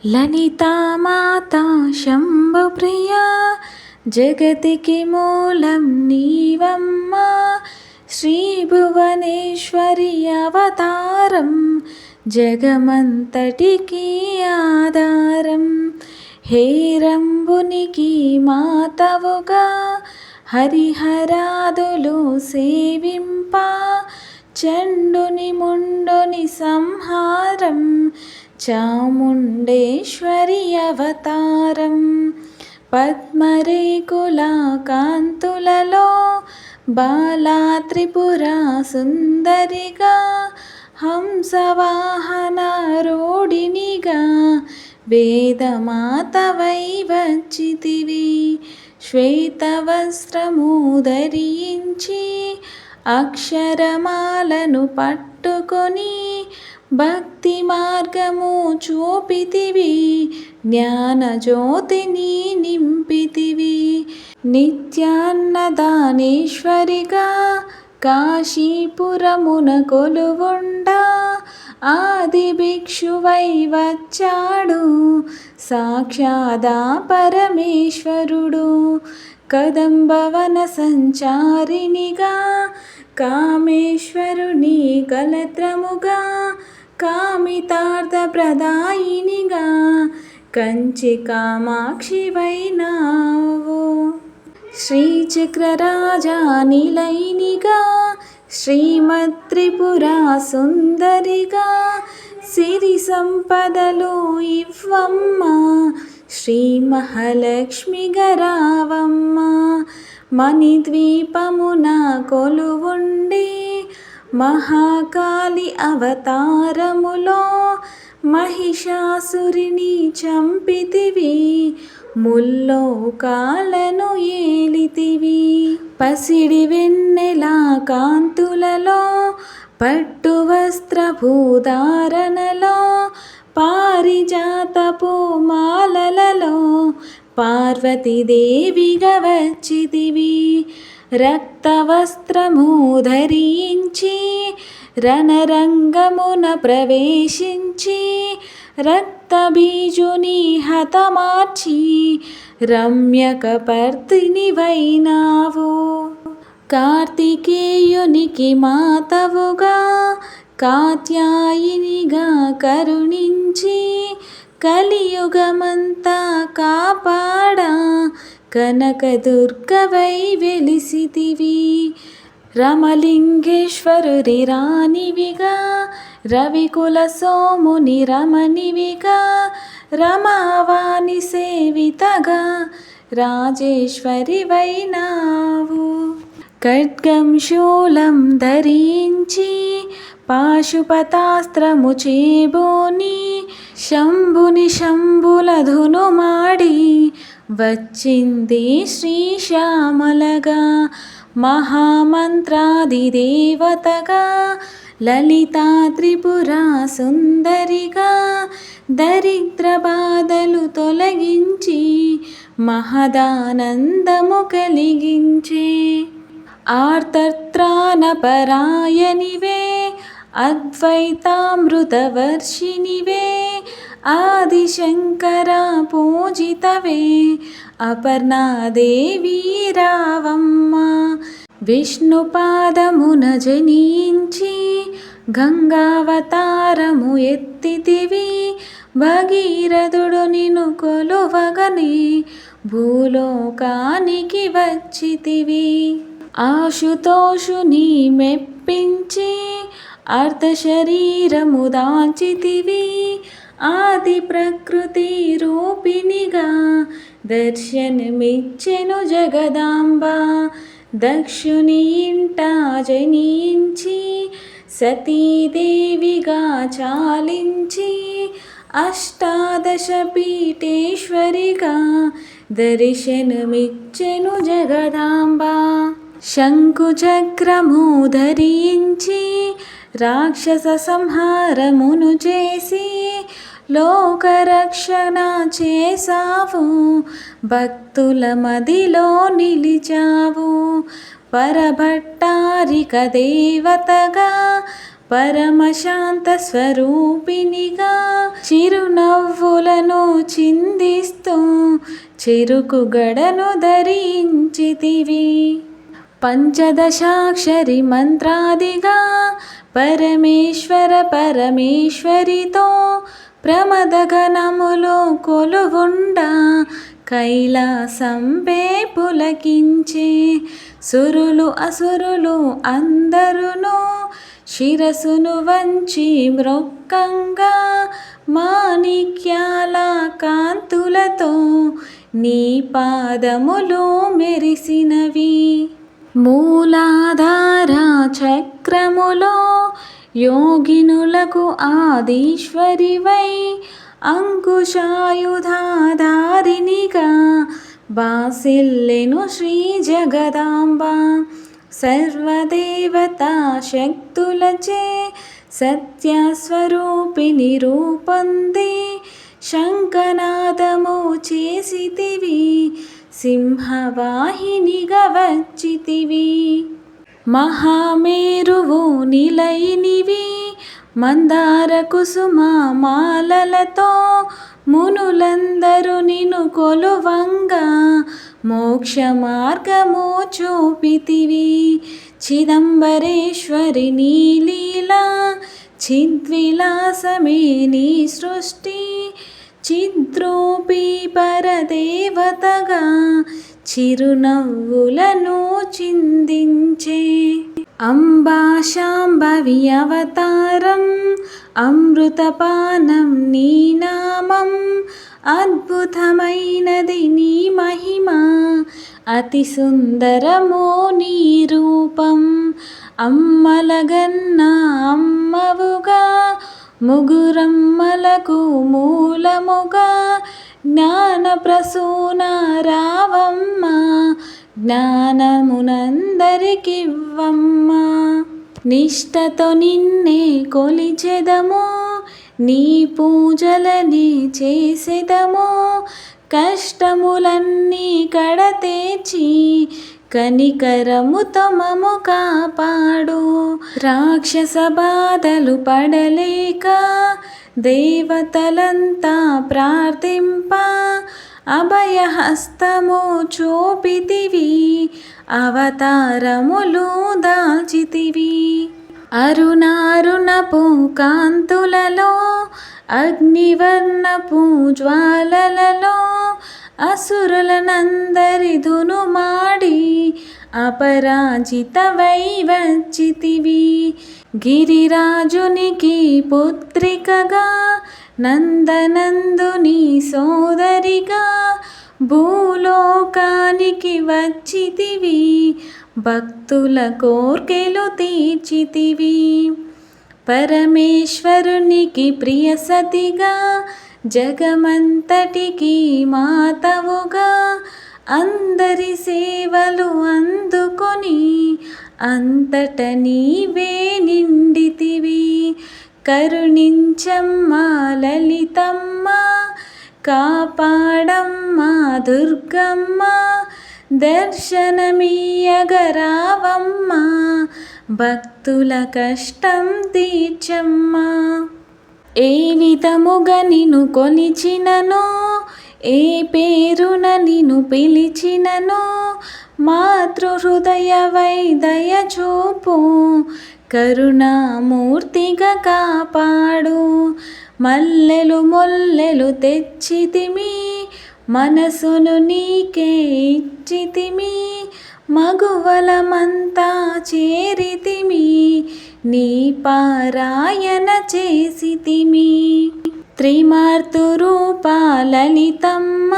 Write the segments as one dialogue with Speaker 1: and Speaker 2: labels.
Speaker 1: లలితా మాతా శంభుప్రియా జగతికి మూలం నీవమ్మా శ్రీభువనేశ్వరి అవతారం జగమంతటికి ఆధారం హేరంబునికి మాతవుగా హరిహరాదులు సేవింప చండుని ముండుని సంహారం చాముండేశ్వరి అవతారం పద్మరేకుల కాంతులలో బాలా త్రిపుర సుందరిగా హంసవాహన రోడినిగా వేదమాతవై వచ్చితివి శ్వేతవస్త్రము ధరించి అక్షరమాలను పట్టుకొని భక్తి మార్గము చూపితివి జ్ఞానజ్యోతిని నింపితివి నిత్యాన్నదానేశ్వరిగా కాశీపురమున కొలువుండా ఆది భిక్షువై వచ్చాడు సాక్షాదా పరమేశ్వరుడు కదంబవన సంచారినిగా కామేశ్వరుని కలత్రముగా కామితార్థ ప్రదాయినిగా కంచి కామాక్షివైనావు శ్రీచక్రరాజానిలైనిగా శ్రీమత్త్రిపురా సుందరిగా సిరి సంపదలు ఇవ్వమ్మ శ్రీ మహాలక్ష్మి గరావమ్మ మణిద్వీపమున కొలువుండి మహాకాళి అవతారములో మహిషాసురిని చంపితివి ముల్లోకాలను ఏలితివి పసిడి వెన్నెల కాంతులలో పట్టు వస్త్రభూధారణలో పారిజాతపు మాలలలో పార్వతీదేవిగా వచ్చితివి రక్తవస్త్రము ధరించి రణరంగమున ప్రవేశించి రక్తబీజుని హతమార్చి రమ్యకపర్దినివైనావు కార్తికేయునికి మాతవుగా కాత్యాయినిగా కరుణించి కలియుగమంతా కాపాడా కనకదుర్గవై వెలిసితివి రమలింగేశ్వరుడి రాణివిగా రవికుల సోముని రమణివిగా రమావాణి సేవితగా రాజేశ్వరివైనావు ఖడ్గం శూలం ధరించి పాశుపతాస్త్రము చేబోని శంభుని శంభులధును మాడి వచ్చింది శ్రీశ్యామలగా మహామంత్రాదిదేవతగా లలితా త్రిపురా సుందరిగా దరిద్ర బాధలు తొలగించి మహదానందము కలిగించే ఆర్తత్రాణపరాయనివే అద్వైతామృతవర్షినివే ఆదిశంకర పూజితవే అపర్ణాదేవి రావమ్మ విష్ణుపాదమున జనించి గంగావతారము ఎత్తితివి భగీరథుడు నిన్ను కొలువగని భూలోకానికి వచ్చితివి ఆశుతోషుని మెప్పించి అర్ధశరీరము దాల్చితివి ఆది ప్రకృతి రూపిణిగా దర్శనమిచ్చెను జగదాంబ దక్షుని ఇంట జనించి సతీదేవిగా చాలించి అష్టాదశ పీఠేశ్వరిగా దర్శనమిచ్చెను జగదాంబ శంకుచక్రము ధరించి రాక్షస సంహారమును చేసి లోకరక్షణ చేసావు భక్తుల మదిలో నిలిచావు పరభట్టారిక దేవతగా పరమశాంత స్వరూపినిగా చిరునవ్వులను చిందిస్తూ చెరుకు గడను ధరించితివి. పంచదశాక్షరి మంత్రాదిగా పరమేశ్వర పరమేశ్వరితో ప్రమదగణములు కొలువుండా కైలాసంపే పులకించే సురులు అసురులు అందరును శిరసును వంచి మ్రొక్కంగా మాణిక్యాల కాంతులతో నీ పాదములు మెరిసినవి. మూలాధార చక్రములో యోగినులకు ఆదీశ్వరివై అంకుశాయుధాధారినిగా బాసిల్లెను శ్రీ జగదాంబ. సర్వదేవతా శక్తులచే సత్యస్వరూపిణి రూపొంది శంఖనాదము చేసితివి. సింహవాహినిగా వచ్చితివి. మహామేరువు నిలయినివి మందార కుసుమ మాలలతో మునులందరూ నిన్ను కొలువంగా మోక్ష మార్గము చూపితివి. చిదంబరేశ్వరి నీ లీలా చిద్విలాసమే నీ సృష్టి. చిద్రూపీ పరదేవతగా చిరునవ్వులను చిందించే అంబా శాంభవి అవతారం అమృతపానం నీ నామం. అద్భుతమైనది నీ మహిమ అతి సుందరమో నీ రూపం. అమ్మలగన్న అమ్మవుగా ముగురమ్మలకు మూలముగా జ్ఞాన ప్రసూన రావమ్మ జ్ఞానమునందరికివ్వమ్మ. నిష్టతో నిన్నే కొలిచెదము నీ పూజలని చేసెదము. కష్టములన్నీ కడతేర్చి కనికరముతో మము కాపాడు. రాక్షస బాధలు పడలేక దేవతలంతా ప్రార్థింప అభయహస్తము చూపితివి. అవతారములు దాల్చితివి. అరుణారుణపు కాంతులలో అగ్నివర్ణపు జ్వాలలలో అసురులనందరి ధునుమాడి అపరాజితవై వచ్చితివి. గిరిరాజునికి పుత్రికగా నందనందుని సోదరిగా భూలోకానికి వచ్చితివి. భక్తుల కోర్కెలు తీర్చితివి. పరమేశ్వరునికి ప్రియ సతిగా జగమంతటికి మాతవుగా అందరి సేవలు అందుకొని అంతట నీవే నిండితివి. కరుణించమ్మా లలితమ్మ కాపాడమ్మా దుర్గమ్మ దర్శనమీయగరావమ్మా భక్తుల కష్టం తీర్చమ్మా. ఏ విధముగా నిన్ను కొలిచిననో ఏ పేరున నిన్ను పిలిచిననో మాతృహృదయవై దయచూపు కరుణామూర్తిగా కాపాడు. మల్లెలు మొల్లెలు తెచ్చితిమి మనసును నీకే ఇచ్చితిమి. మగువలమంతా చేరితిమి నీ పారాయణ చేసితిమి. త్రిమార్తురూపా లలితమ్మ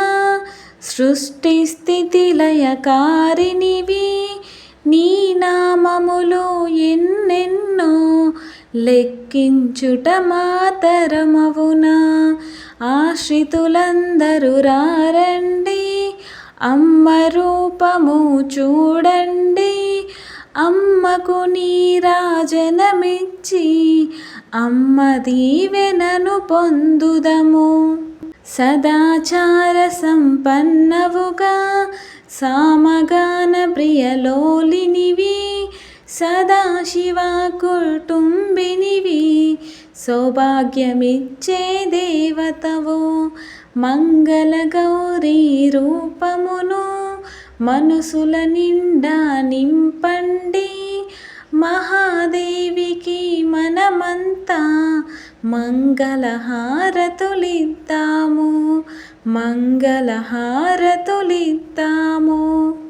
Speaker 1: సృష్టి స్థితి లయకారినివి. నీ నామములు ఎన్నెన్నో లెక్కించుట మాతరమవునా. ఆశ్రితులందరూ రారండి అమ్మ రూపము చూడండి. అమ్మకు నీరాజనమిచ్చి అమ్మ దీవెనను పొందుదము. సదాచార సంపన్నవుగా సామగాన ప్రియలోలినివి. సదాశివ కుటుంబినివి సౌభాగ్యమిచ్చే దేవతవు మంగళగౌరీ రూపమును మనసుల నిండా నింపండి మహాదేవికి మనమంతా మంగళహారతులిద్దాము మంగళహారతులిద్దాము.